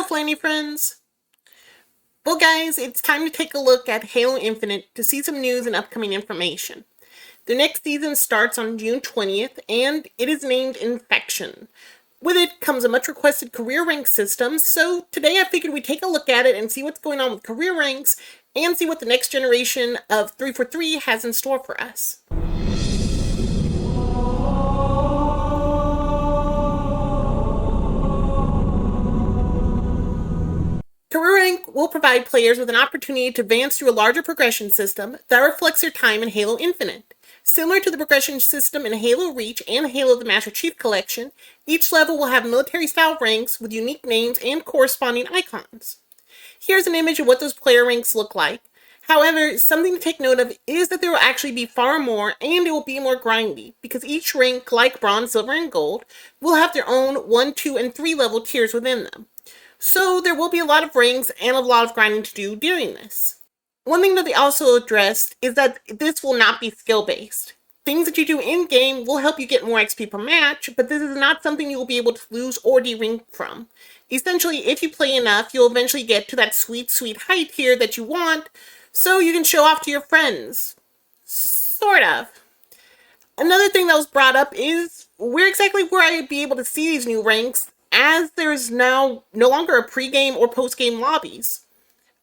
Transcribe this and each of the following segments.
Flanny friends! Well guys, it's time to take a look at Halo Infinite to see some news and upcoming information. The next season starts on June 20th, and it is named Infection. With it comes a much requested career rank system, so today I figured we'd take a look at it and see what's going on with career ranks, and see what the next generation of 343 has in store for us. Career Rank will provide players with an opportunity to advance through a larger progression system that reflects their time in Halo Infinite. Similar to the progression system in Halo Reach and Halo the Master Chief Collection, each level will have military-style ranks with unique names and corresponding icons. Here's an image of what those player ranks look like. However, something to take note of is that there will actually be far more, and it will be more grindy, because each rank, like Bronze, Silver, and Gold, will have their own 1, 2, and 3 level tiers within them. So there will be a lot of ranks and a lot of grinding to do during this. One thing that they also addressed is that this will not be skill-based. Things that you do in-game will help you get more XP per match, but this is not something you will be able to lose or de-rank from. Essentially, if you play enough, you'll eventually get to that sweet, sweet height here that you want, so you can show off to your friends. Sort of. Another thing that was brought up is where exactly will I be able to see these new ranks, as there is now no longer a pre-game or post-game lobbies.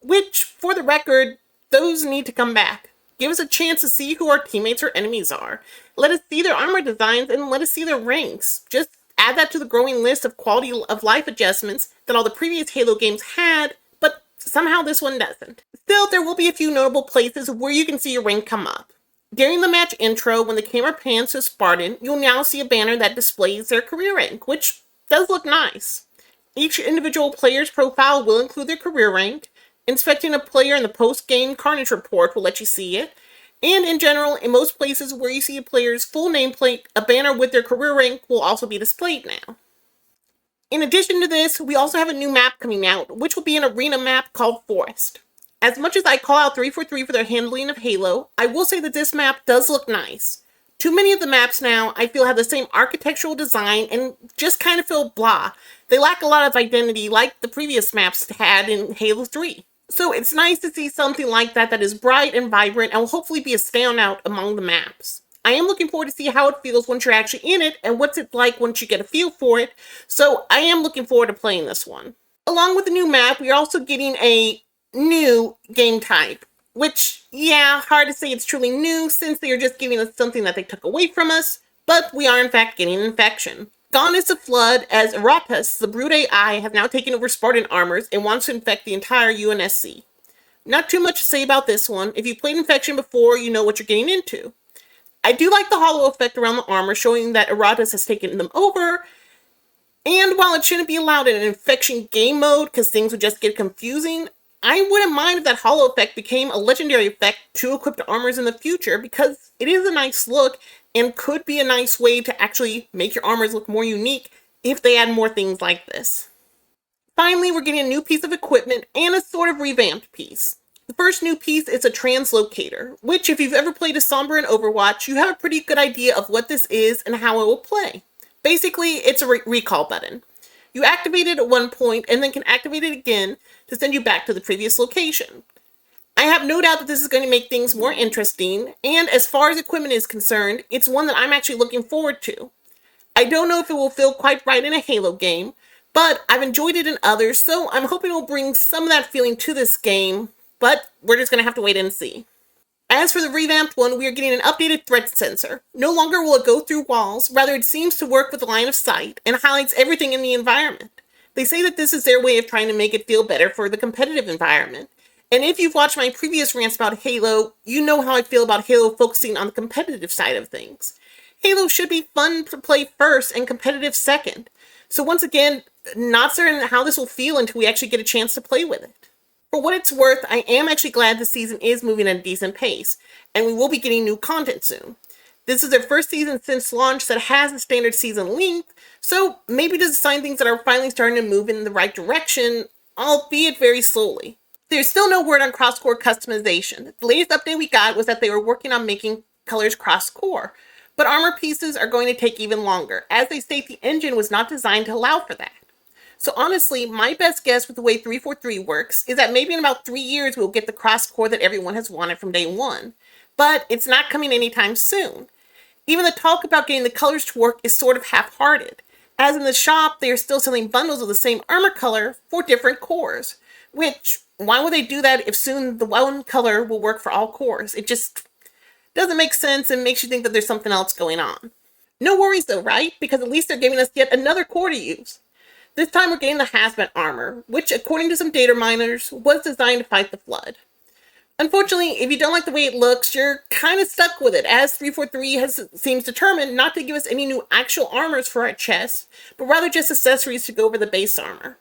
Which, for the record, those need to come back. Give us a chance to see who our teammates or enemies are. Let us see their armor designs and let us see their ranks. Just add that to the growing list of quality of life adjustments that all the previous Halo games had, but somehow this one doesn't. Still, there will be a few notable places where you can see your rank come up. During the match intro, when the camera pans to Spartan, you'll now see a banner that displays their career rank, which does look nice. Each individual player's profile will include their career rank. Inspecting a player in the post-game Carnage report will let you see it. And in general, in most places where you see a player's full nameplate, a banner with their career rank will also be displayed now. In addition to this, we also have a new map coming out, which will be an arena map called Forest. As much as I call out 343 for their handling of Halo, I will say that this map does look nice. Too many of the maps now, I feel, have the same architectural design and just kind of feel blah. They lack a lot of identity like the previous maps had in Halo 3. So it's nice to see something like that is bright and vibrant and will hopefully be a standout among the maps. I am looking forward to see how it feels once you're actually in it and what's it like once you get a feel for it, so I am looking forward to playing this one. Along with the new map, we are also getting a new game type, which, yeah, hard to say it's truly new since they are just giving us something that they took away from us, but we are in fact getting Infection. Gone is the Flood, as Eratus, the Brood AI, has now taken over Spartan armors and wants to infect the entire UNSC. Not too much to say about this one. If you played Infection before, you know what you're getting into. I do like the hollow effect around the armor, showing that Eratus has taken them over, and while it shouldn't be allowed in an Infection game mode because things would just get confusing, I wouldn't mind if that hollow effect became a legendary effect to equipped armors in the future, because it is a nice look and could be a nice way to actually make your armors look more unique if they add more things like this. Finally, we're getting a new piece of equipment and a sort of revamped piece. The first new piece is a translocator, which if you've ever played a Sombra in Overwatch, you have a pretty good idea of what this is and how it will play. Basically, it's a recall button. You activate it at one point and then can activate it again to send you back to the previous location. I have no doubt that this is going to make things more interesting, and as far as equipment is concerned, it's one that I'm actually looking forward to. I don't know if it will feel quite right in a Halo game, but I've enjoyed it in others, so I'm hoping it will bring some of that feeling to this game, but we're just going to have to wait and see. As for the revamped one, we are getting an updated threat sensor. No longer will it go through walls, rather it seems to work with the line of sight and highlights everything in the environment. They say that this is their way of trying to make it feel better for the competitive environment. And if you've watched my previous rants about Halo, you know how I feel about Halo focusing on the competitive side of things. Halo should be fun to play first and competitive second. So once again, not certain how this will feel until we actually get a chance to play with it. For what it's worth, I am actually glad the season is moving at a decent pace, and we will be getting new content soon. This is their first season since launch that has a standard season length, so maybe this is a sign things that are finally starting to move in the right direction, albeit very slowly. There's still no word on cross-core customization. The latest update we got was that they were working on making colors cross-core, but armor pieces are going to take even longer, as they state the engine was not designed to allow for that. So honestly, my best guess with the way 343 works is that maybe in about 3 years we'll get the cross-core that everyone has wanted from day one. But it's not coming anytime soon. Even the talk about getting the colors to work is sort of half-hearted, as in the shop they are still selling bundles of the same armor color for different cores. Which, why would they do that if soon the one color will work for all cores? It just doesn't make sense and makes you think that there's something else going on. No worries though, right? Because at least they're giving us yet another core to use. This time we're getting the hazmat armor, which according to some data miners, was designed to fight the Flood. Unfortunately, if you don't like the way it looks, you're kind of stuck with it, as 343 seems determined not to give us any new actual armors for our chests, but rather just accessories to go over the base armor.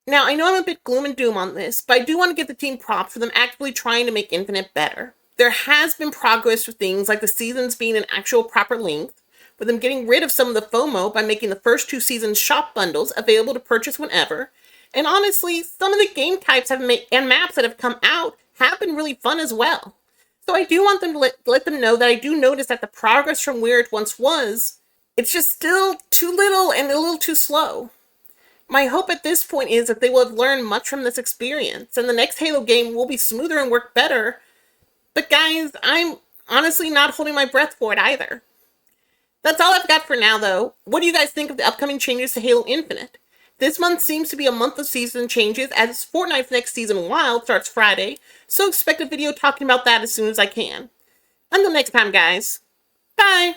Now, I know I'm a bit gloom and doom on this, but I do want to give the team props for them actively trying to make Infinite better. There has been progress with things like the seasons being an actual proper length, with them getting rid of some of the FOMO by making the first 2 seasons shop bundles available to purchase whenever, and honestly, some of the game types and maps that have come out have been really fun as well. So I do want them to let them know that I do notice that the progress from where it once was, it's just still too little and a little too slow. My hope at this point is that they will have learned much from this experience, and the next Halo game will be smoother and work better. But guys, I'm honestly not holding my breath for it either. That's all I've got for now, though. What do you guys think of the upcoming changes to Halo Infinite? This month seems to be a month of season changes, as Fortnite's next season, Wild, starts Friday, so expect a video talking about that as soon as I can. Until next time, guys. Bye!